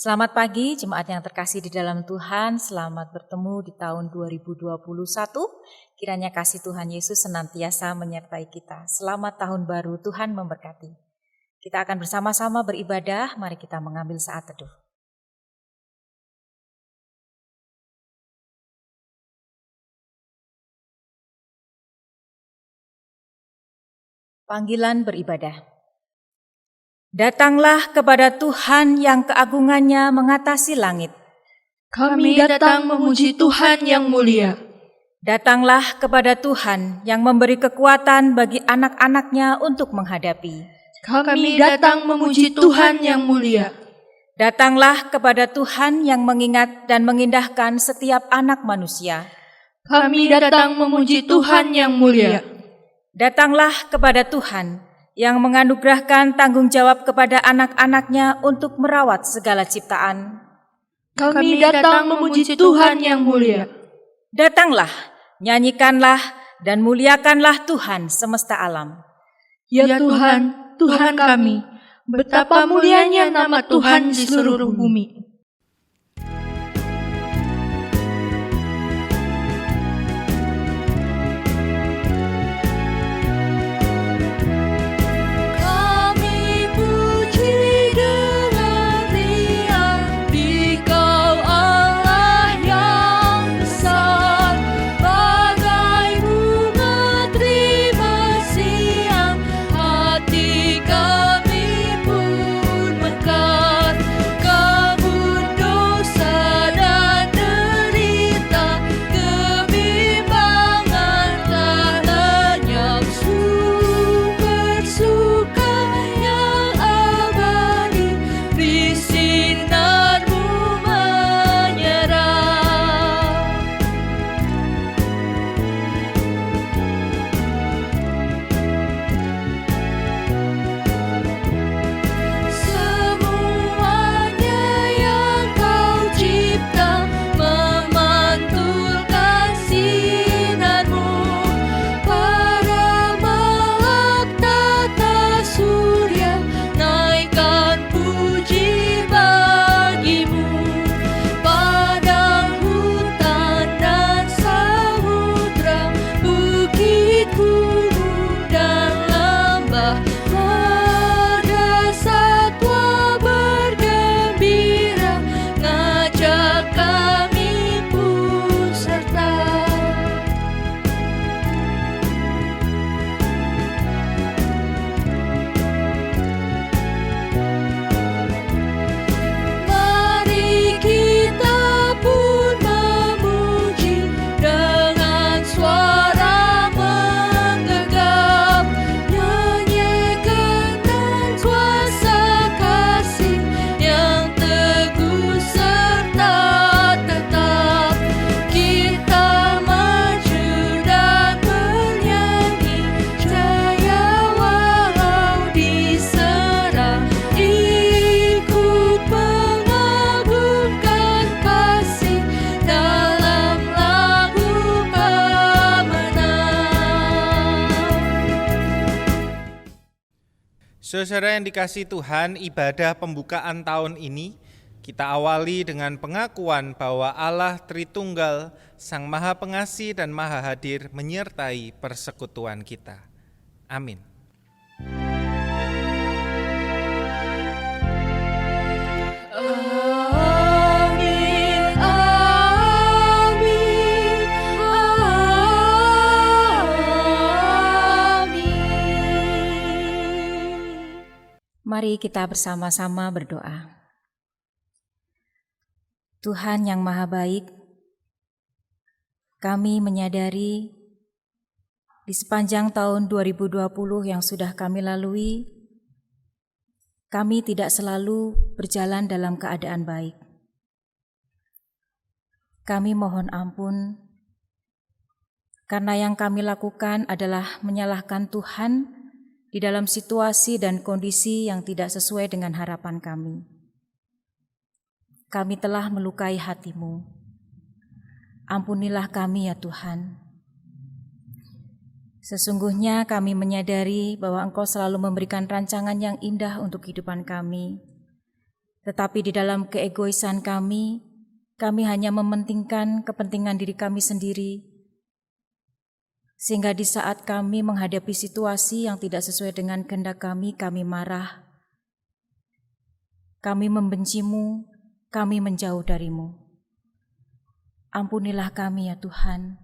Selamat pagi jemaat yang terkasih di dalam Tuhan, selamat bertemu di tahun 2021. Kiranya kasih Tuhan Yesus senantiasa menyertai kita. Selamat tahun baru, Tuhan memberkati. Kita akan bersama-sama beribadah, mari kita mengambil saat teduh. Panggilan beribadah. Datanglah kepada Tuhan yang keagungannya mengatasi langit. Kami datang memuji Tuhan yang mulia. Datanglah kepada Tuhan yang memberi kekuatan bagi anak-anak-Nya untuk menghadapi. Kami datang memuji Tuhan yang mulia. Datanglah kepada Tuhan yang mengingat dan mengindahkan setiap anak manusia. Kami datang memuji Tuhan yang mulia. Datanglah kepada Tuhan yang menganugerahkan tanggung jawab kepada anak-anak-Nya untuk merawat segala ciptaan. Kami datang memuji Tuhan yang mulia. Datanglah, nyanyikanlah dan muliakanlah Tuhan semesta alam. Ya Tuhan, Tuhan kami, betapa mulianya nama Tuhan di seluruh bumi. Saudara yang dikasihi Tuhan, ibadah pembukaan tahun ini kita awali dengan pengakuan bahwa Allah Tritunggal, Sang Maha Pengasih dan Maha Hadir menyertai persekutuan kita. Amin. Mari kita bersama-sama berdoa. Tuhan yang Maha Baik, kami menyadari di sepanjang tahun 2020 yang sudah kami lalui, kami tidak selalu berjalan dalam keadaan baik. Kami mohon ampun, karena yang kami lakukan adalah menyalahkan Tuhan di dalam situasi dan kondisi yang tidak sesuai dengan harapan kami. Kami telah melukai hati-Mu. Ampunilah kami ya Tuhan. Sesungguhnya kami menyadari bahwa Engkau selalu memberikan rancangan yang indah untuk kehidupan kami. Tetapi di dalam keegoisan kami hanya mementingkan kepentingan diri kami sendiri, sehingga di saat kami menghadapi situasi yang tidak sesuai dengan kehendak kami marah, kami membencimu, kami menjauh darimu. Ampunilah kami ya Tuhan.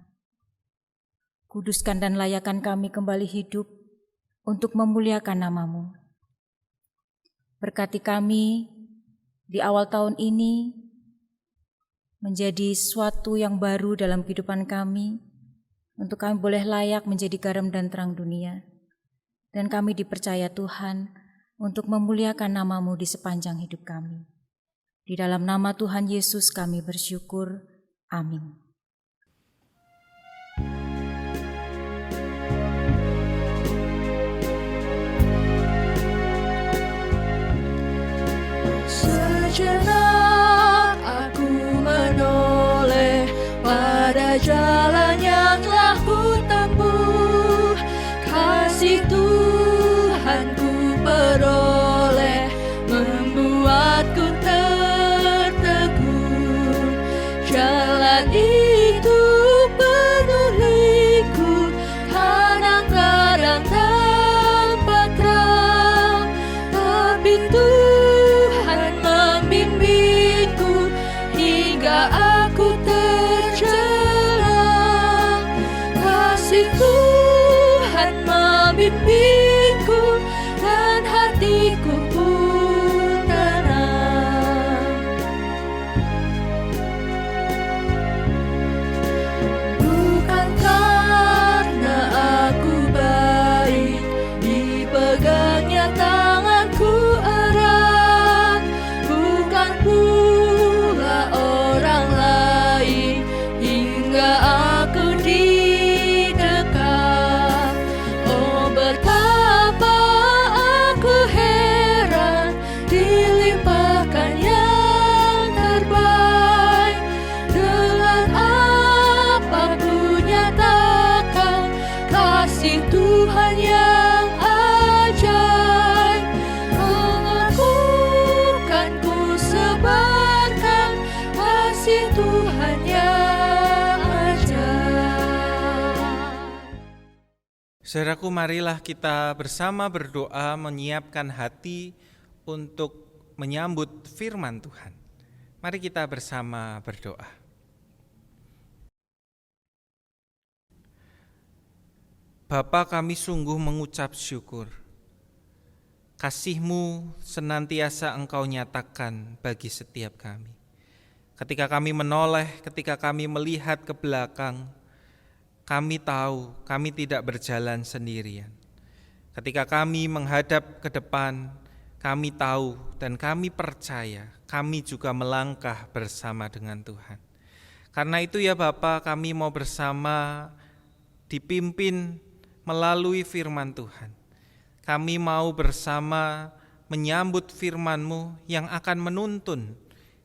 Kuduskan dan layakan kami kembali hidup untuk memuliakan nama-Mu. Berkati kami di awal tahun ini menjadi sesuatu yang baru dalam kehidupan kami, untuk kami boleh layak menjadi garam dan terang dunia. Dan kami dipercaya Tuhan untuk memuliakan nama-Mu di sepanjang hidup kami. Di dalam nama Tuhan Yesus kami bersyukur. Amin. Sejenak aku menoleh pada jalan yang telah ku tempuh. Kasih Tuhanku peroleh membuatku tertegun. Jalan itu penuh liku, kadang-kadang tampak terang, tapi Tuhan membimbingku hingga aku terjelang. Kasih Tuhan membimbingku dan hatiku pun tenang. Bukan karena aku baik, dipegangnya tanganku erat, bukan pula orang lain hingga aku didekat. Oh, betapa aku heran dilimpahkan yang terbaik. Dengan apa ku nyatakan kasih Tuhan yang ajaib. Mengakukan ku sebarkan kasih Tuhan yang ajaib. Saudaraku, marilah kita bersama berdoa menyiapkan hati untuk menyambut firman Tuhan. Mari kita bersama berdoa. Bapa, kami sungguh mengucap syukur. Kasih-Mu senantiasa Engkau nyatakan bagi setiap kami. Ketika kami menoleh, ketika kami melihat ke belakang, kami tahu kami tidak berjalan sendirian. Ketika kami menghadap ke depan, kami tahu dan kami percaya kami juga melangkah bersama dengan Tuhan. Karena itu ya Bapa, kami mau bersama dipimpin melalui firman Tuhan. Kami mau bersama menyambut firman-Mu yang akan menuntun,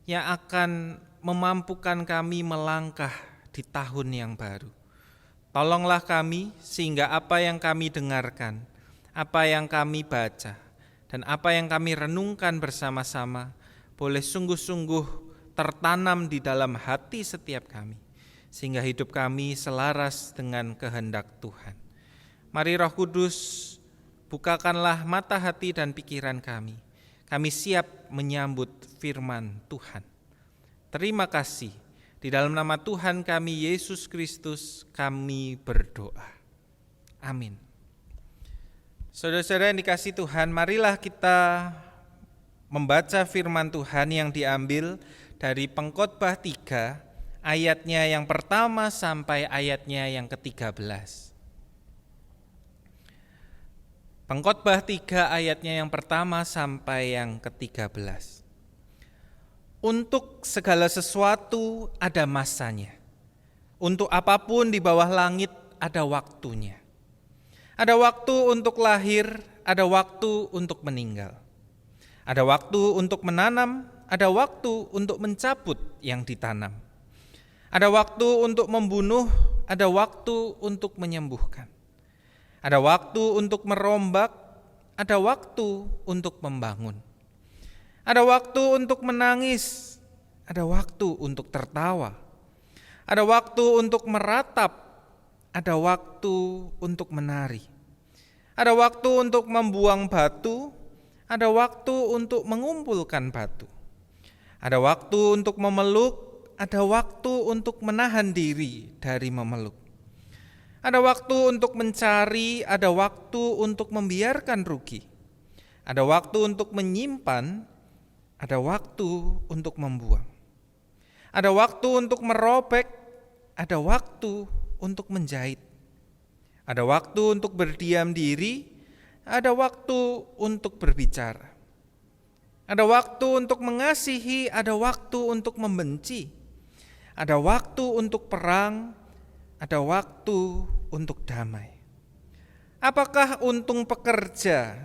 yang akan memampukan kami melangkah di tahun yang baru. Tolonglah kami sehingga apa yang kami dengarkan, apa yang kami baca, dan apa yang kami renungkan bersama-sama boleh sungguh-sungguh tertanam di dalam hati setiap kami, sehingga hidup kami selaras dengan kehendak Tuhan. Mari Roh Kudus, bukakanlah mata hati dan pikiran kami. Kami siap menyambut firman Tuhan. Terima kasih. Di dalam nama Tuhan kami Yesus Kristus kami berdoa. Amin. Saudara-saudara yang dikasihi Tuhan, marilah kita membaca firman Tuhan yang diambil dari Pengkhotbah 3 ayatnya yang pertama sampai ayatnya yang ke-13. Pengkhotbah 3 ayatnya yang pertama sampai yang ke-13. Untuk segala sesuatu ada masanya. Untuk apapun di bawah langit ada waktunya. Ada waktu untuk lahir, ada waktu untuk meninggal. Ada waktu untuk menanam, ada waktu untuk mencabut yang ditanam. Ada waktu untuk membunuh, ada waktu untuk menyembuhkan. Ada waktu untuk merombak, ada waktu untuk membangun. Ada waktu untuk menangis, ada waktu untuk tertawa, ada waktu untuk meratap, ada waktu untuk menari, ada waktu untuk membuang batu, ada waktu untuk mengumpulkan batu, ada waktu untuk memeluk, ada waktu untuk menahan diri dari memeluk, ada waktu untuk mencari, ada waktu untuk membiarkan rugi, ada waktu untuk menyimpan, ada waktu untuk membuang, ada waktu untuk merobek, ada waktu untuk menjahit, ada waktu untuk berdiam diri, ada waktu untuk berbicara, ada waktu untuk mengasihi, ada waktu untuk membenci, ada waktu untuk perang, ada waktu untuk damai. Apakah untung pekerja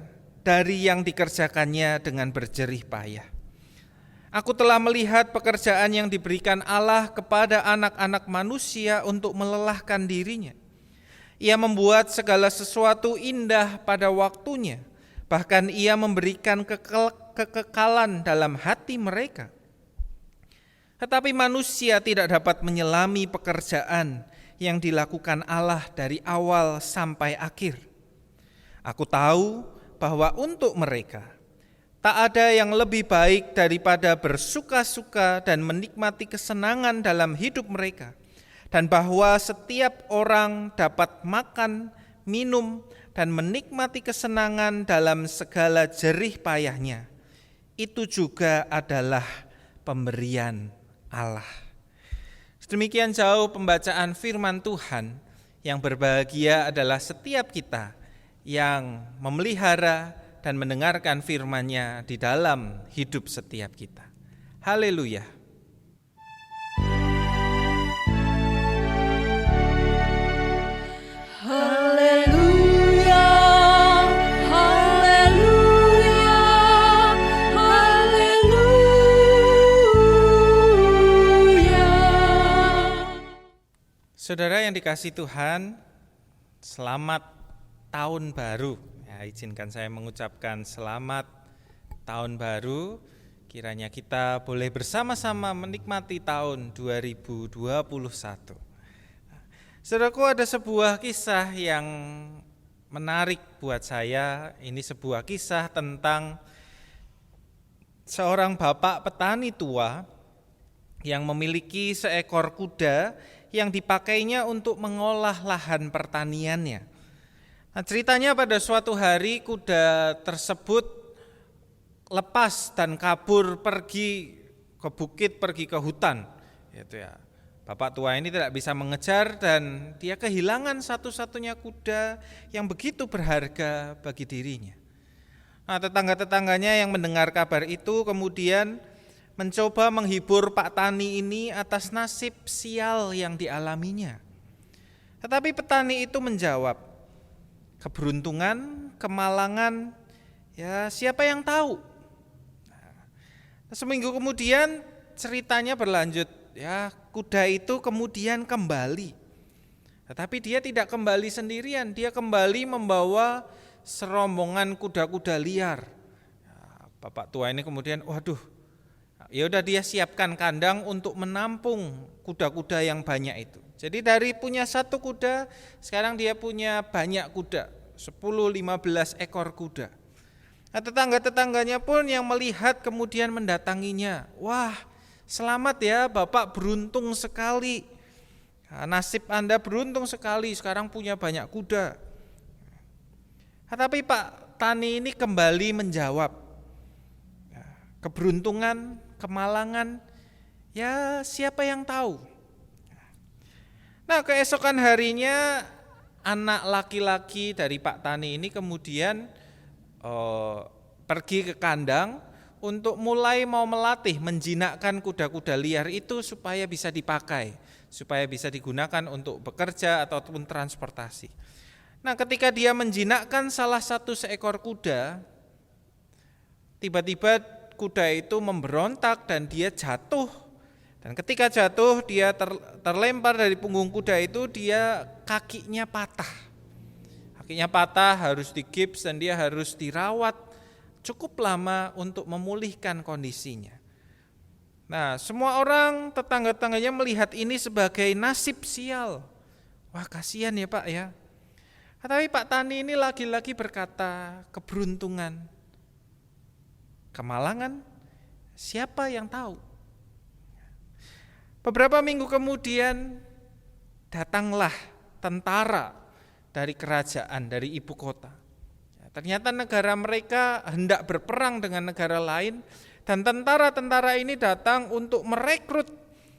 dari yang dikerjakannya dengan berjerih payah? Aku telah melihat pekerjaan yang diberikan Allah kepada anak-anak manusia untuk melelahkan dirinya. Ia membuat segala sesuatu indah pada waktunya, bahkan ia memberikan kekekalan dalam hati mereka. Tetapi manusia tidak dapat menyelami pekerjaan yang dilakukan Allah dari awal sampai akhir. Aku tahu bahwa untuk mereka tak ada yang lebih baik daripada bersuka-suka dan menikmati kesenangan dalam hidup mereka, dan bahwa setiap orang dapat makan, minum, dan menikmati kesenangan dalam segala jerih payahnya. Itu juga adalah pemberian Allah. Sedemikian jauh pembacaan firman Tuhan. Yang berbahagia adalah setiap kita yang memelihara dan mendengarkan firman-Nya di dalam hidup setiap kita. Haleluya. Haleluya, haleluya, haleluya. Saudara yang dikasihi Tuhan, selamat tahun baru. Ya, izinkan saya mengucapkan selamat tahun baru. Kiranya kita boleh bersama-sama menikmati tahun 2021. Saudaraku, ada sebuah kisah yang menarik buat saya. Ini sebuah kisah tentang seorang bapak petani tua yang memiliki seekor kuda yang dipakainya untuk mengolah lahan pertaniannya. Nah, ceritanya pada suatu hari kuda tersebut lepas dan kabur pergi ke bukit, pergi ke hutan. Gitu ya. Bapak tua ini tidak bisa mengejar dan dia kehilangan satu-satunya kuda yang begitu berharga bagi dirinya. Nah, tetangga-tetangganya yang mendengar kabar itu kemudian mencoba menghibur Pak Tani ini atas nasib sial yang dialaminya. Tetapi petani itu menjawab, keberuntungan, kemalangan, ya siapa yang tahu. Nah, seminggu kemudian ceritanya berlanjut, ya kuda itu kemudian kembali. Tetapi dia tidak kembali sendirian, dia kembali membawa serombongan kuda-kuda liar. Bapak tua ini kemudian, waduh, ya udah dia siapkan kandang untuk menampung kuda-kuda yang banyak itu. Jadi dari punya satu kuda, sekarang dia punya banyak kuda, 10-15 ekor kuda. Nah, tetangga-tetangganya pun yang melihat kemudian mendatanginya. Wah, selamat ya Bapak, beruntung sekali. Nah, nasib Anda beruntung sekali, sekarang punya banyak kuda. Nah, tapi Pak Tani ini kembali menjawab, keberuntungan, kemalangan, ya siapa yang tahu. Nah, keesokan harinya anak laki-laki dari Pak Tani ini kemudian pergi ke kandang untuk mulai mau melatih menjinakkan kuda-kuda liar itu supaya bisa dipakai, supaya bisa digunakan untuk bekerja ataupun transportasi. Nah, ketika dia menjinakkan salah satu seekor kuda, tiba-tiba kuda itu memberontak dan dia jatuh. Dan ketika jatuh dia terlempar dari punggung kuda itu, dia kakinya patah. Kakinya patah, harus digips dan dia harus dirawat cukup lama untuk memulihkan kondisinya. Nah, semua orang tetangga-tetangganya melihat ini sebagai nasib sial. Wah, kasihan ya Pak ya. Tapi Pak Tani ini lagi-lagi berkata, keberuntungan, kemalangan, siapa yang tahu? Beberapa minggu kemudian datanglah tentara dari kerajaan, dari ibu kota. Ternyata negara mereka hendak berperang dengan negara lain, dan tentara-tentara ini datang untuk merekrut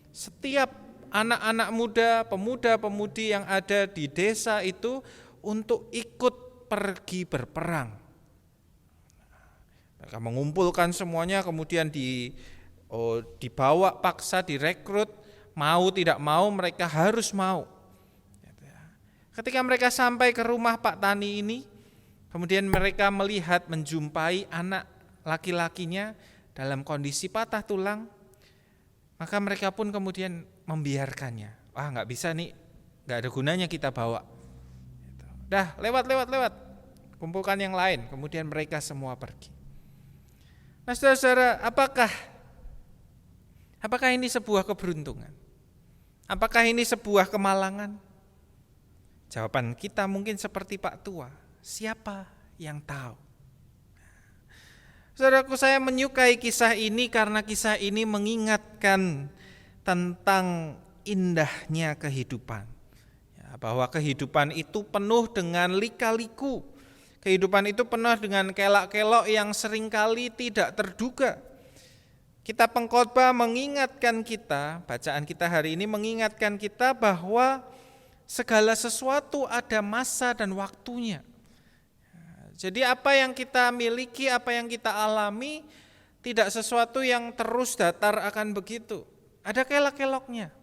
setiap anak-anak muda, pemuda-pemudi yang ada di desa itu untuk ikut pergi berperang. Mereka mengumpulkan semuanya, kemudian dibawa paksa, direkrut, mau tidak mau mereka harus mau. Ketika mereka sampai ke rumah Pak Tani ini, kemudian mereka melihat, menjumpai anak laki-lakinya dalam kondisi patah tulang, maka mereka pun kemudian membiarkannya. Wah, nggak bisa nih, nggak ada gunanya kita bawa. Dah, lewat, kumpulkan yang lain. Kemudian mereka semua pergi. Nah, saudara-saudara, apakah ini sebuah keberuntungan? Apakah ini sebuah kemalangan? Jawaban kita mungkin seperti Pak Tua, siapa yang tahu? Saudaraku, saya menyukai kisah ini karena kisah ini mengingatkan tentang indahnya kehidupan. Bahwa kehidupan itu penuh dengan lika-liku. Kehidupan itu penuh dengan kelak-kelok yang seringkali tidak terduga. Kitab Pengkhotbah mengingatkan kita, bacaan kita hari ini mengingatkan kita bahwa segala sesuatu ada masa dan waktunya. Jadi apa yang kita miliki, apa yang kita alami, tidak sesuatu yang terus datar akan begitu. Ada kelak-keloknya.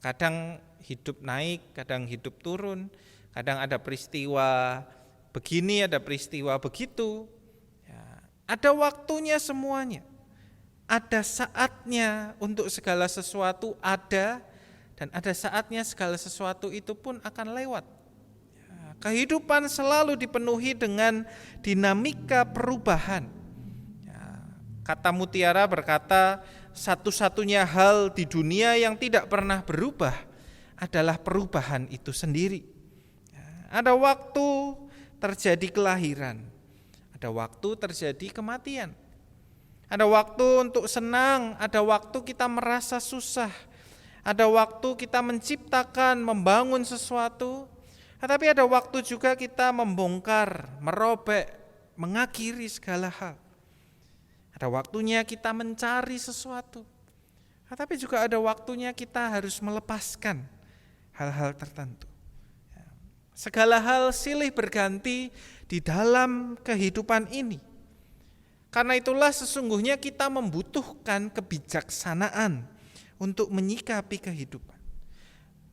Kadang hidup naik, kadang hidup turun, kadang ada peristiwa begini, ada peristiwa begitu. Ada waktunya semuanya. Ada saatnya untuk segala sesuatu ada, dan ada saatnya segala sesuatu itu pun akan lewat. Kehidupan selalu dipenuhi dengan dinamika perubahan. Kata Mutiara berkata, satu-satunya hal di dunia yang tidak pernah berubah adalah perubahan itu sendiri. Ada waktu terjadi kelahiran, ada waktu terjadi kematian. Ada waktu untuk senang, ada waktu kita merasa susah, ada waktu kita menciptakan, membangun sesuatu. Tetapi ada waktu juga kita membongkar, merobek, mengakhiri segala hal. Ada waktunya kita mencari sesuatu. Tetapi juga ada waktunya kita harus melepaskan hal-hal tertentu. Segala hal silih berganti di dalam kehidupan ini. Karena itulah sesungguhnya kita membutuhkan kebijaksanaan untuk menyikapi kehidupan.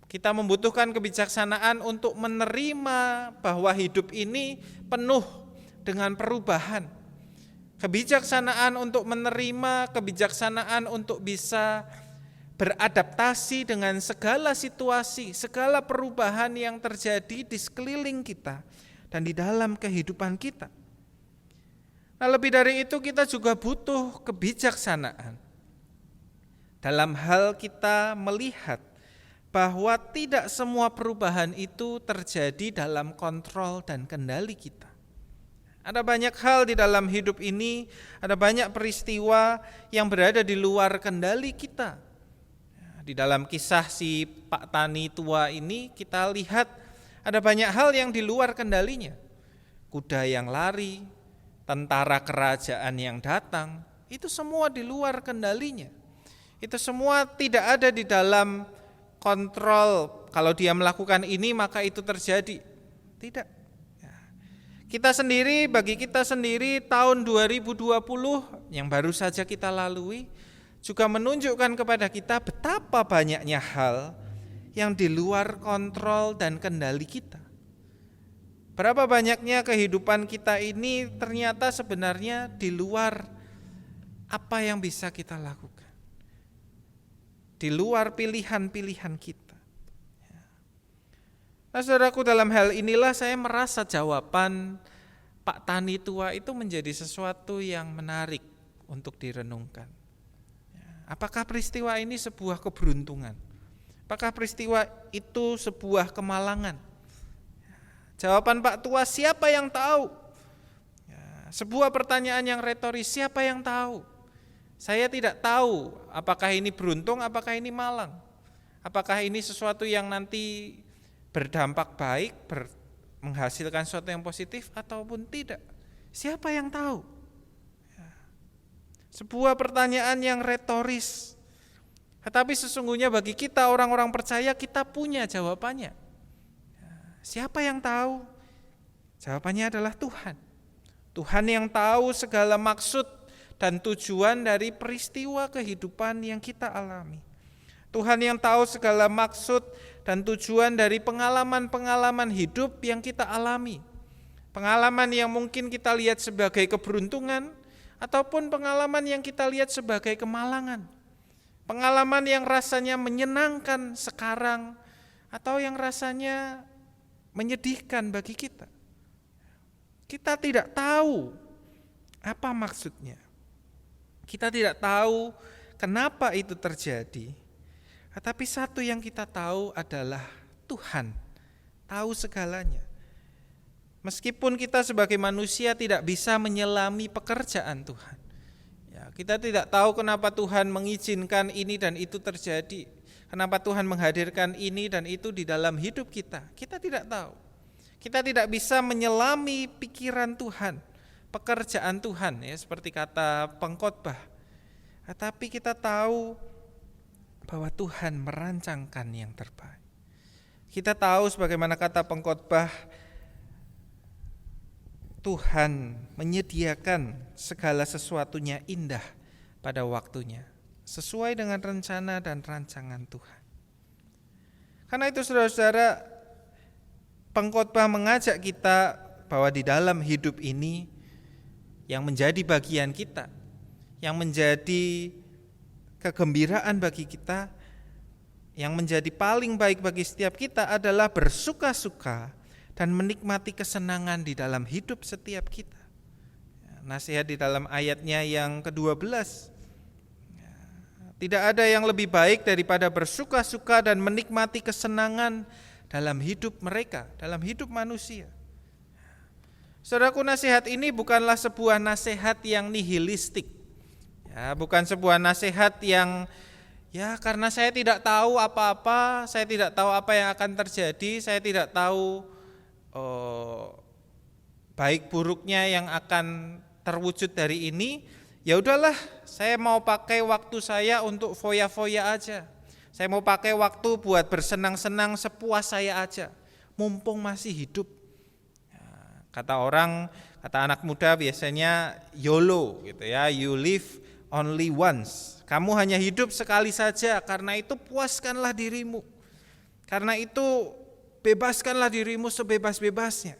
Kita membutuhkan kebijaksanaan untuk menerima bahwa hidup ini penuh dengan perubahan. Kebijaksanaan untuk menerima, kebijaksanaan untuk bisa beradaptasi dengan segala situasi, segala perubahan yang terjadi di sekeliling kita dan di dalam kehidupan kita. Nah, lebih dari itu kita juga butuh kebijaksanaan dalam hal kita melihat bahwa tidak semua perubahan itu terjadi dalam kontrol dan kendali kita. Ada banyak hal di dalam hidup ini, ada banyak peristiwa yang berada di luar kendali kita. Di dalam kisah si Pak Tani tua ini kita lihat ada banyak hal yang di luar kendalinya. Kuda yang lari, tentara kerajaan yang datang, itu semua di luar kendalinya. Itu semua tidak ada di dalam kontrol, kalau dia melakukan ini maka itu terjadi. Tidak. Kita sendiri, bagi kita sendiri tahun 2020 yang baru saja kita lalui juga menunjukkan kepada kita betapa banyaknya hal yang di luar kontrol dan kendali kita. Berapa banyaknya kehidupan kita ini ternyata sebenarnya di luar apa yang bisa kita lakukan. Di luar pilihan-pilihan kita. Nah, saudaraku, dalam hal inilah saya merasa jawaban Pak Tani tua itu menjadi sesuatu yang menarik untuk direnungkan. Apakah peristiwa ini sebuah keberuntungan? Apakah peristiwa itu sebuah kemalangan? Jawaban Pak Tua, siapa yang tahu? Sebuah pertanyaan yang retoris, siapa yang tahu? Saya tidak tahu apakah ini beruntung, apakah ini malang. Apakah ini sesuatu yang nanti berdampak baik, menghasilkan sesuatu yang positif ataupun tidak. Siapa yang tahu? Sebuah pertanyaan yang retoris. Tetapi sesungguhnya bagi kita orang-orang percaya, kita punya jawabannya. Siapa yang tahu? Jawabannya adalah Tuhan. Tuhan yang tahu segala maksud dan tujuan dari peristiwa kehidupan yang kita alami. Tuhan yang tahu segala maksud dan tujuan dari pengalaman-pengalaman hidup yang kita alami. Pengalaman yang mungkin kita lihat sebagai keberuntungan, ataupun pengalaman yang kita lihat sebagai kemalangan. Pengalaman yang rasanya menyenangkan sekarang, atau yang rasanya menyedihkan bagi kita. Kita tidak tahu apa maksudnya. Kita tidak tahu kenapa itu terjadi. Tetapi satu yang kita tahu adalah Tuhan tahu segalanya. Meskipun kita sebagai manusia tidak bisa menyelami pekerjaan Tuhan. Ya, kita tidak tahu kenapa Tuhan mengizinkan ini dan itu terjadi. Kenapa Tuhan menghadirkan ini dan itu di dalam hidup kita. Kita tidak tahu. Kita tidak bisa menyelami pikiran Tuhan, pekerjaan Tuhan, ya, seperti kata pengkhotbah. Tetapi kita tahu bahwa Tuhan merancangkan yang terbaik. Kita tahu sebagaimana kata pengkhotbah, Tuhan menyediakan segala sesuatunya indah pada waktunya, sesuai dengan rencana dan rancangan Tuhan. Karena itu saudara-saudara, pengkhotbah mengajak kita bahwa di dalam hidup ini yang menjadi bagian kita, yang menjadi kegembiraan bagi kita, yang menjadi paling baik bagi setiap kita adalah bersuka-suka dan menikmati kesenangan di dalam hidup setiap kita. Nasihat di dalam ayatnya yang ke-12. Tidak ada yang lebih baik daripada bersuka-suka dan menikmati kesenangan dalam hidup mereka, dalam hidup manusia. Saudaraku, nasihat ini bukanlah sebuah nasihat yang nihilistik. Ya, bukan sebuah nasihat yang karena saya tidak tahu apa-apa, saya tidak tahu apa yang akan terjadi, saya tidak tahu baik buruknya yang akan terwujud dari ini, ya udahlah, saya mau pakai waktu saya untuk foya-foya aja. Saya mau pakai waktu buat bersenang-senang sepuas saya aja, mumpung masih hidup. Kata anak muda biasanya YOLO gitu ya, you live only once. Kamu hanya hidup sekali saja, karena itu puaskanlah dirimu. Karena itu bebaskanlah dirimu sebebas-bebasnya.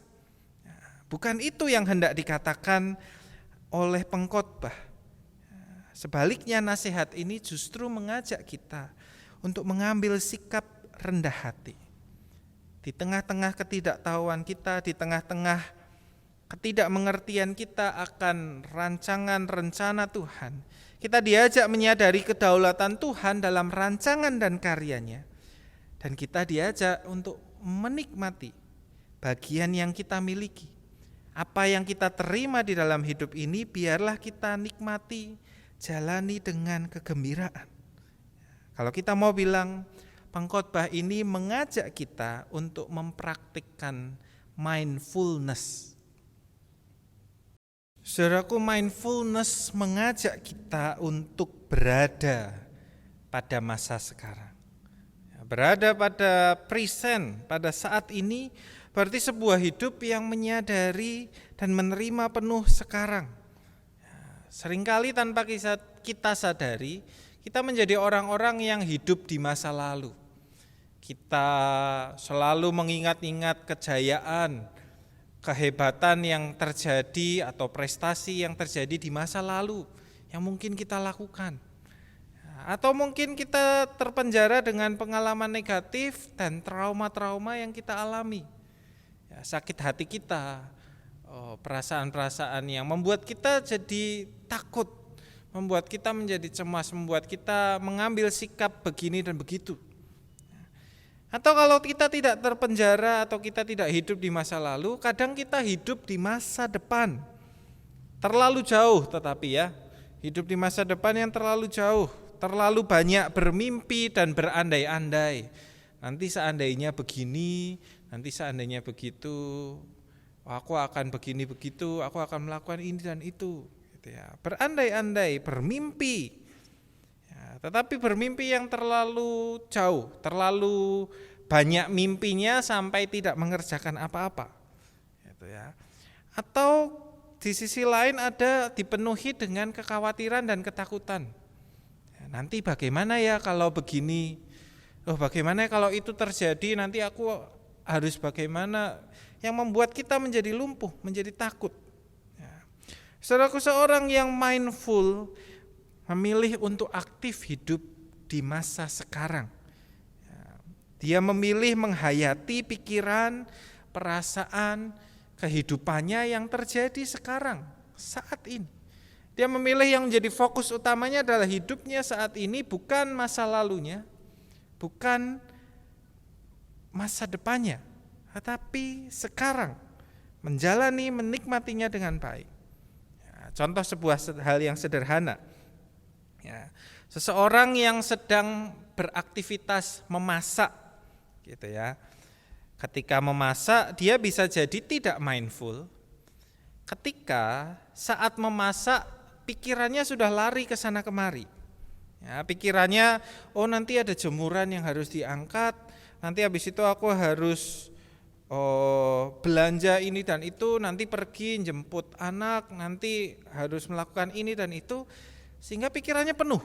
Bukan itu yang hendak dikatakan oleh pengkhotbah. Sebaliknya nasihat ini justru mengajak kita untuk mengambil sikap rendah hati. Di tengah-tengah ketidaktahuan kita, di tengah-tengah ketidakmengertian kita akan rancangan rencana Tuhan, kita diajak menyadari kedaulatan Tuhan dalam rancangan dan karyanya. Dan kita diajak untuk menikmati bagian yang kita miliki. Apa yang kita terima di dalam hidup ini, biarlah kita nikmati, jalani dengan kegembiraan. Kalau kita mau bilang, pengkhotbah ini mengajak kita untuk mempraktikkan mindfulness. Saudaraku, mindfulness mengajak kita untuk berada pada masa sekarang. Berada pada present, pada saat ini, berarti sebuah hidup yang menyadari dan menerima penuh sekarang. Seringkali tanpa kita sadari, kita menjadi orang-orang yang hidup di masa lalu. Kita selalu mengingat-ingat kejayaan, kehebatan yang terjadi atau prestasi yang terjadi di masa lalu yang mungkin kita lakukan. Atau mungkin kita terpenjara dengan pengalaman negatif dan trauma-trauma yang kita alami. Ya, sakit hati kita, perasaan-perasaan yang membuat kita jadi takut, membuat kita menjadi cemas, membuat kita mengambil sikap begini dan begitu. Atau kalau kita tidak terpenjara atau kita tidak hidup di masa lalu, kadang kita hidup di masa depan. Terlalu jauh tetapi ya, hidup di masa depan yang terlalu jauh, terlalu banyak bermimpi dan berandai-andai. Nanti seandainya begini, nanti seandainya begitu, aku akan begini begitu, aku akan melakukan ini dan itu. Gitu ya. Berandai-andai, bermimpi. Tetapi bermimpi yang terlalu jauh, terlalu banyak mimpinya sampai tidak mengerjakan apa-apa. Gitu ya. Atau di sisi lain ada dipenuhi dengan kekhawatiran dan ketakutan. Nanti bagaimana ya kalau begini? Bagaimana kalau itu terjadi, nanti aku harus bagaimana? Yang membuat kita menjadi lumpuh, menjadi takut. Saudaraku, seorang yang mindful memilih untuk aktif hidup di masa sekarang. Dia memilih menghayati pikiran, perasaan, kehidupannya yang terjadi sekarang, saat ini. Dia memilih yang menjadi fokus utamanya adalah hidupnya saat ini, bukan masa lalunya, bukan masa depannya, tetapi sekarang, menjalani, menikmatinya dengan baik. Contoh sebuah hal yang sederhana. Seseorang yang sedang beraktivitas memasak, gitu ya. Ketika memasak, dia bisa jadi tidak mindful. Ketika saat memasak, pikirannya sudah lari ke sana kemari. Pikirannya, nanti ada jemuran yang harus diangkat, nanti habis itu aku harus belanja ini dan itu, nanti pergi jemput anak, nanti harus melakukan ini dan itu. Sehingga pikirannya penuh.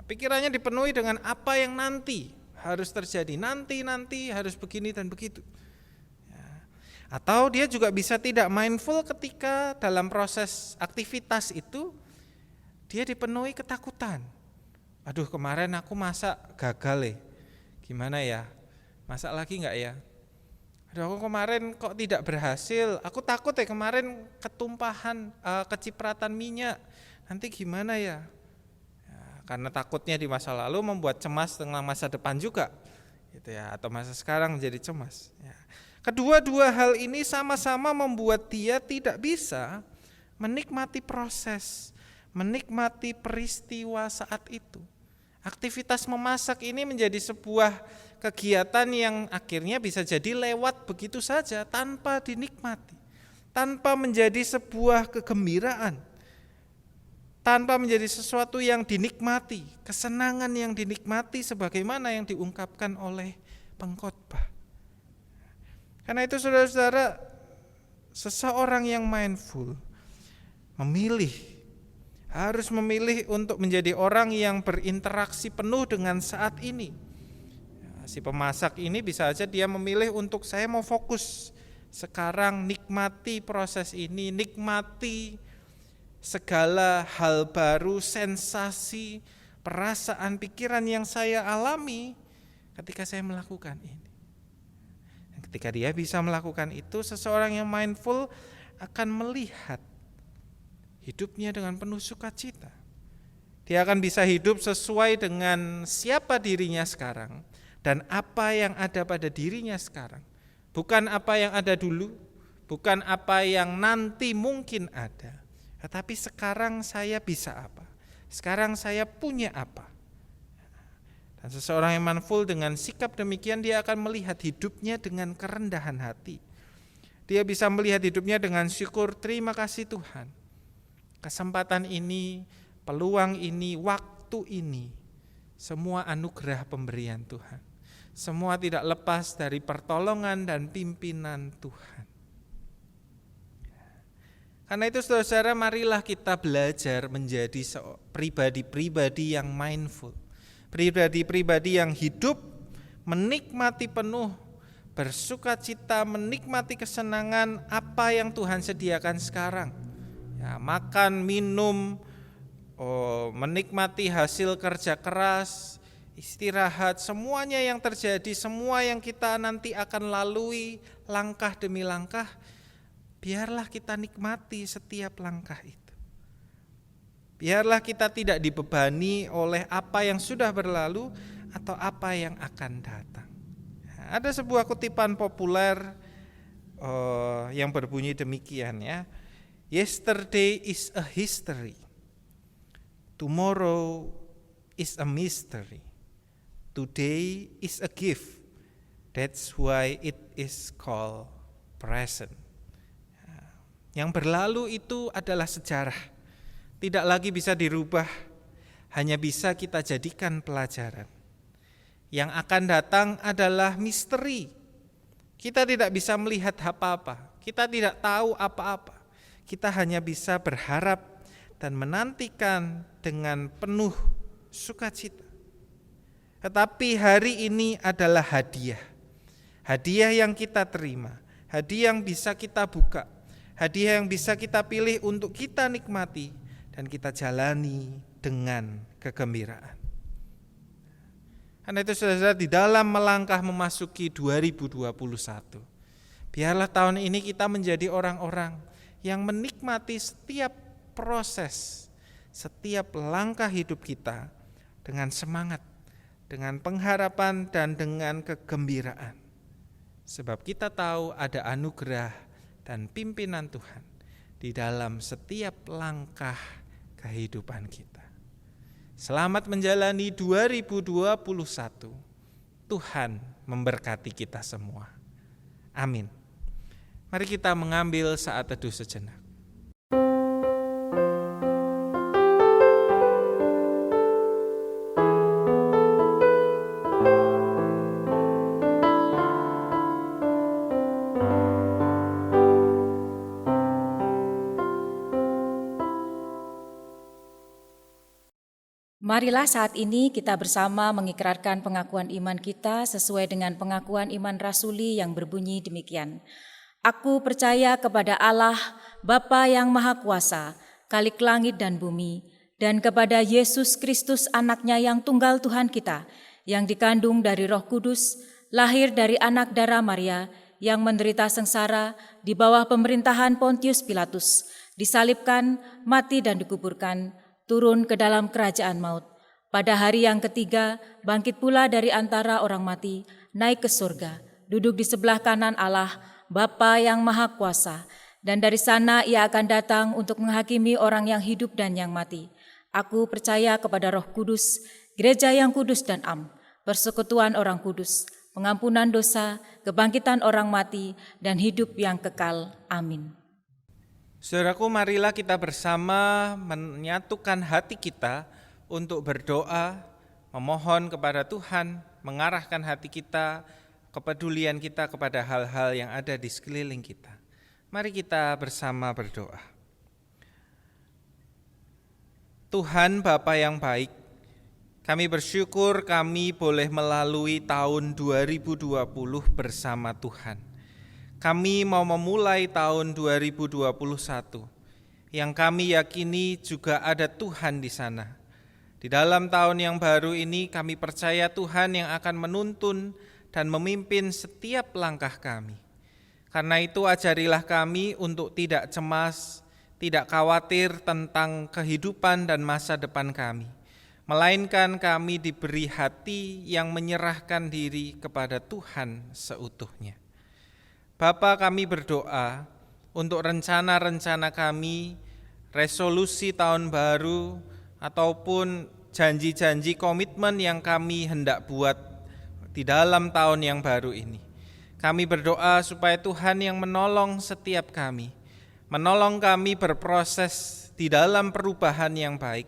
Pikirannya dipenuhi dengan apa yang nanti harus terjadi, nanti harus begini dan begitu. Atau dia juga bisa tidak mindful ketika dalam proses aktivitas itu dia dipenuhi ketakutan. Aduh, kemarin aku masak gagal gimana ya? Masak lagi enggak ya? Aduh, aku kemarin kok tidak berhasil. Aku takut kemarin ketumpahan, kecipratan minyak. Nanti gimana ya? Karena takutnya di masa lalu membuat cemas tentang masa depan juga, gitu ya, atau masa sekarang menjadi cemas. Kedua-dua hal ini sama-sama membuat dia tidak bisa menikmati proses, menikmati peristiwa saat itu. Aktivitas memasak ini menjadi sebuah kegiatan yang akhirnya bisa jadi lewat begitu saja tanpa dinikmati, tanpa menjadi sebuah kegembiraan, tanpa menjadi sesuatu yang dinikmati, kesenangan yang dinikmati sebagaimana yang diungkapkan oleh pengkhotbah. Karena itu saudara-saudara, seseorang yang mindful harus memilih untuk menjadi orang yang berinteraksi penuh dengan saat ini. Si pemasak ini bisa saja dia memilih untuk saya mau fokus sekarang, nikmati proses ini, nikmati segala hal baru, sensasi, perasaan, pikiran yang saya alami ketika saya melakukan ini. Dan ketika dia bisa melakukan itu, seseorang yang mindful akan melihat hidupnya dengan penuh sukacita. Dia akan bisa hidup sesuai dengan siapa dirinya sekarang dan apa yang ada pada dirinya sekarang. Bukan apa yang ada dulu, bukan apa yang nanti mungkin ada. Tetapi sekarang saya bisa apa? Sekarang saya punya apa? Dan seseorang yang mindful dengan sikap demikian, dia akan melihat hidupnya dengan kerendahan hati. Dia bisa melihat hidupnya dengan syukur, terima kasih Tuhan. Kesempatan ini, peluang ini, waktu ini, semua anugerah pemberian Tuhan. Semua tidak lepas dari pertolongan dan pimpinan Tuhan. Karena itu saudara-saudara, marilah kita belajar menjadi pribadi-pribadi yang mindful. Pribadi-pribadi yang hidup, menikmati penuh, bersukacita, menikmati kesenangan apa yang Tuhan sediakan sekarang. Makan, minum, menikmati hasil kerja keras, istirahat, semuanya yang terjadi, semua yang kita nanti akan lalui langkah demi langkah, biarlah kita nikmati setiap langkah itu. Biarlah kita tidak dibebani oleh apa yang sudah berlalu atau apa yang akan datang. Ada sebuah kutipan populer yang berbunyi demikian ya. Yesterday is a history. Tomorrow is a mystery. Today is a gift. That's why it is called present. Yang berlalu itu adalah sejarah. Tidak lagi bisa dirubah, hanya bisa kita jadikan pelajaran. Yang akan datang adalah misteri. Kita tidak bisa melihat apa-apa, kita tidak tahu apa-apa. Kita hanya bisa berharap dan menantikan dengan penuh sukacita. Tetapi hari ini adalah hadiah. Hadiah yang kita terima, hadiah yang bisa kita buka, hadiah yang bisa kita pilih untuk kita nikmati dan kita jalani dengan kegembiraan. Karena itu saudara, di dalam melangkah memasuki 2021, biarlah tahun ini kita menjadi orang-orang yang menikmati setiap proses, setiap langkah hidup kita dengan semangat, dengan pengharapan dan dengan kegembiraan. Sebab kita tahu ada anugerah dan pimpinan Tuhan di dalam setiap langkah kehidupan kita. Selamat menjalani 2021. Tuhan memberkati kita semua. Amin. Mari kita mengambil saat teduh sejenak. Marilah saat ini kita bersama mengikrarkan pengakuan iman kita sesuai dengan pengakuan iman rasuli yang berbunyi demikian. Aku percaya kepada Allah, Bapa yang Maha Kuasa, Khalik langit dan bumi, dan kepada Yesus Kristus anaknya yang tunggal Tuhan kita, yang dikandung dari Roh Kudus, lahir dari anak darah Maria, yang menderita sengsara di bawah pemerintahan Pontius Pilatus, disalibkan, mati dan dikuburkan, turun ke dalam kerajaan maut. Pada hari yang ketiga, bangkit pula dari antara orang mati, naik ke surga, duduk di sebelah kanan Allah, Bapa yang Maha Kuasa, dan dari sana ia akan datang untuk menghakimi orang yang hidup dan yang mati. Aku percaya kepada Roh Kudus, gereja yang kudus dan am, persekutuan orang kudus, pengampunan dosa, kebangkitan orang mati, dan hidup yang kekal. Amin. Saudaraku, marilah kita bersama menyatukan hati kita untuk berdoa, memohon kepada Tuhan, mengarahkan hati kita, kepedulian kita kepada hal-hal yang ada di sekeliling kita. Mari kita bersama berdoa. Tuhan Bapa yang baik, kami bersyukur kami boleh melalui tahun 2020 bersama Tuhan. Kami mau memulai tahun 2021 yang kami yakini juga ada Tuhan di sana. Di dalam tahun yang baru ini kami percaya Tuhan yang akan menuntun dan memimpin setiap langkah kami. Karena itu ajarilah kami untuk tidak cemas, tidak khawatir tentang kehidupan dan masa depan kami. Melainkan kami diberi hati yang menyerahkan diri kepada Tuhan seutuhnya. Bapa, kami berdoa untuk rencana-rencana kami, resolusi tahun baru, ataupun janji-janji komitmen yang kami hendak buat di dalam tahun yang baru ini. Kami berdoa supaya Tuhan yang menolong setiap kami, menolong kami berproses di dalam perubahan yang baik,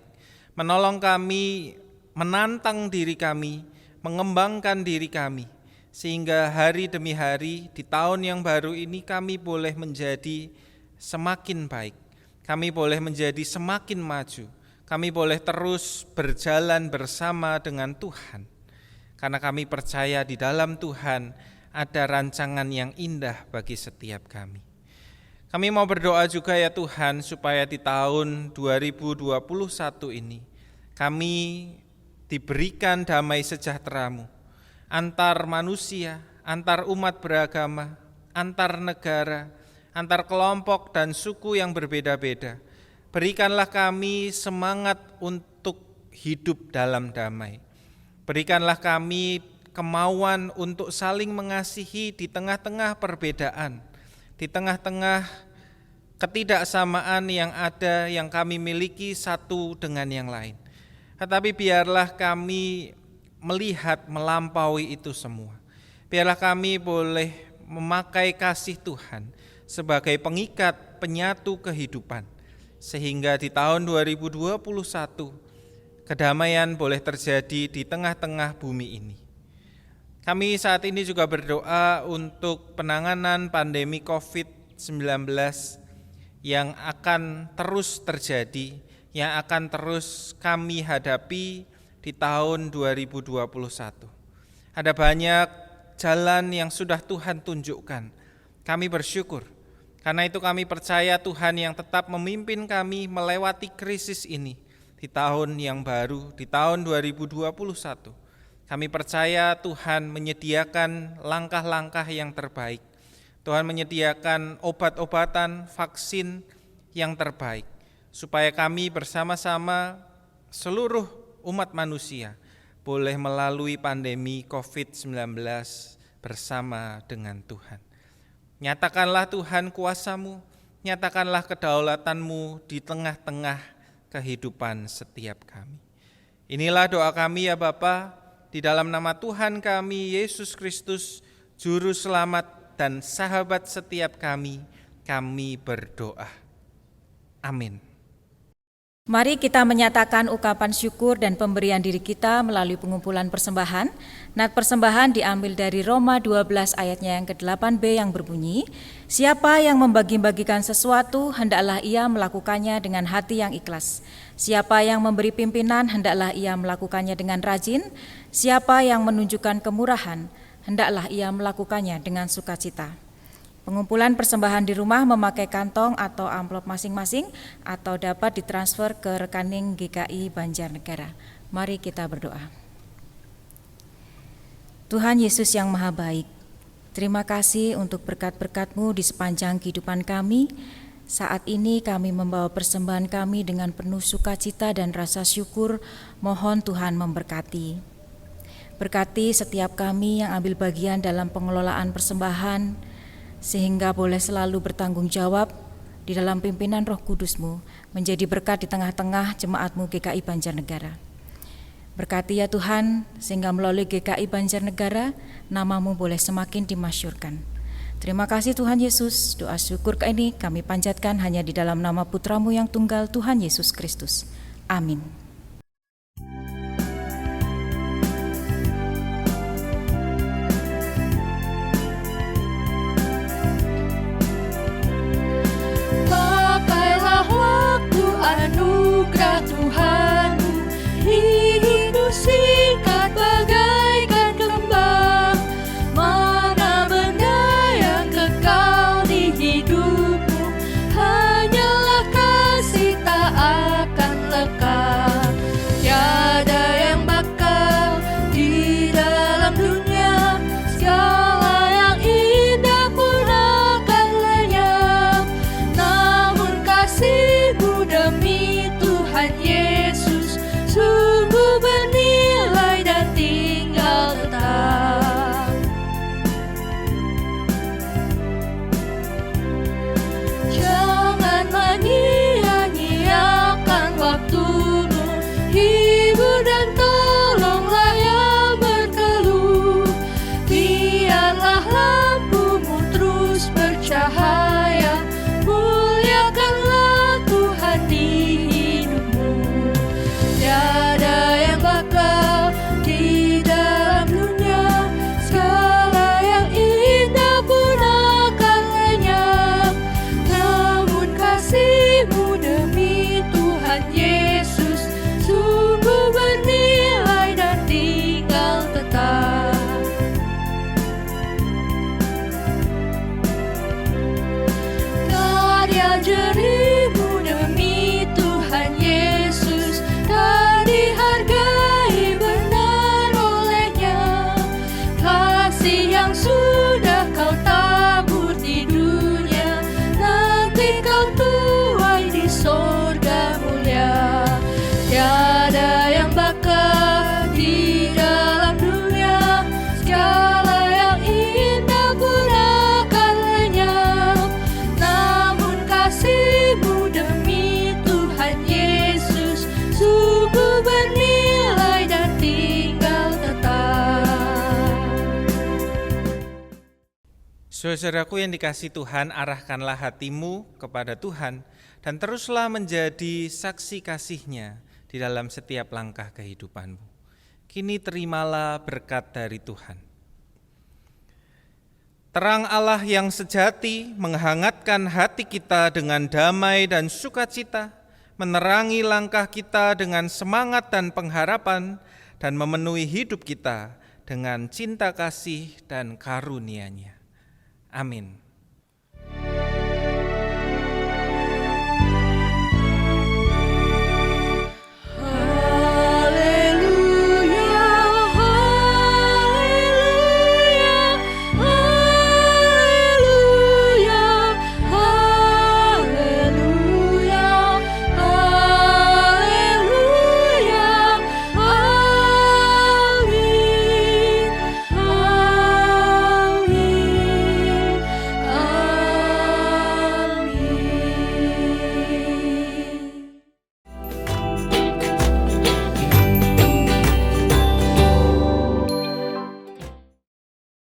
menolong kami menantang diri kami, mengembangkan diri kami, sehingga hari demi hari di tahun yang baru ini kami boleh menjadi semakin baik, kami boleh menjadi semakin maju, kami boleh terus berjalan bersama dengan Tuhan. Karena kami percaya di dalam Tuhan ada rancangan yang indah bagi setiap kami. Kami mau berdoa juga ya Tuhan supaya di tahun 2021 ini kami diberikan damai sejahtera-Mu antar manusia, antar umat beragama, antar negara, antar kelompok dan suku yang berbeda-beda. Berikanlah kami semangat untuk hidup dalam damai. Berikanlah kami kemauan untuk saling mengasihi di tengah-tengah perbedaan, di tengah-tengah ketidaksamaan yang ada yang kami miliki satu dengan yang lain. Tetapi biarlah kami melihat melampaui itu semua. Biarlah kami boleh memakai kasih Tuhan sebagai pengikat penyatu kehidupan, sehingga di tahun 2021 kedamaian boleh terjadi di tengah-tengah bumi ini. Kami saat ini juga berdoa untuk penanganan pandemi COVID-19 yang akan terus terjadi, yang akan terus kami hadapi di tahun 2021. Ada banyak jalan yang sudah Tuhan tunjukkan. Kami bersyukur, karena itu kami percaya Tuhan yang tetap memimpin kami melewati krisis ini di tahun yang baru, di tahun 2021. Kami percaya Tuhan menyediakan langkah-langkah yang terbaik. Tuhan menyediakan obat-obatan, vaksin yang terbaik, supaya kami bersama-sama seluruh umat manusia boleh melalui pandemi COVID-19 bersama dengan Tuhan. Nyatakanlah Tuhan kuasa-Mu, nyatakanlah kedaulatan-Mu di tengah-tengah kehidupan setiap kami. Inilah doa kami ya Bapa, di dalam nama Tuhan kami, Yesus Kristus, Juru Selamat dan sahabat setiap kami berdoa. Amin. Mari kita menyatakan ungkapan syukur dan pemberian diri kita melalui pengumpulan persembahan. Nat persembahan diambil dari Roma 12 ayatnya yang ke-8b yang berbunyi, siapa yang membagi-bagikan sesuatu, hendaklah ia melakukannya dengan hati yang ikhlas. Siapa yang memberi pimpinan, hendaklah ia melakukannya dengan rajin. Siapa yang menunjukkan kemurahan, hendaklah ia melakukannya dengan sukacita. Pengumpulan persembahan di rumah memakai kantong atau amplop masing-masing atau dapat ditransfer ke rekening GKI Banjarnegara. Mari kita berdoa. Tuhan Yesus yang Maha Baik, terima kasih untuk berkat-berkat-Mu di sepanjang kehidupan kami. Saat ini kami membawa persembahan kami dengan penuh sukacita dan rasa syukur, mohon Tuhan memberkati. Berkati setiap kami yang ambil bagian dalam pengelolaan persembahan, sehingga boleh selalu bertanggung jawab di dalam pimpinan Roh Kudus-Mu, menjadi berkat di tengah-tengah jemaat-Mu GKI Banjarnegara. Berkati ya Tuhan, sehingga melalui GKI Banjarnegara, nama-Mu boleh semakin dimasyurkan. Terima kasih Tuhan Yesus, doa syukur ini kami panjatkan hanya di dalam nama Putra-Mu yang tunggal, Tuhan Yesus Kristus. Amin. Anugerah Tuhan, hidup singkat bagaikan kembang. Mana benda yang kekal di hidupmu, hanyalah kasih tak akan lekang. Saudaraku yang dikasihi Tuhan, arahkanlah hatimu kepada Tuhan dan teruslah menjadi saksi kasih-Nya di dalam setiap langkah kehidupanmu. Kini terimalah berkat dari Tuhan. Terang Allah yang sejati menghangatkan hati kita dengan damai dan sukacita, menerangi langkah kita dengan semangat dan pengharapan, dan memenuhi hidup kita dengan cinta kasih dan karunia-Nya. Amin.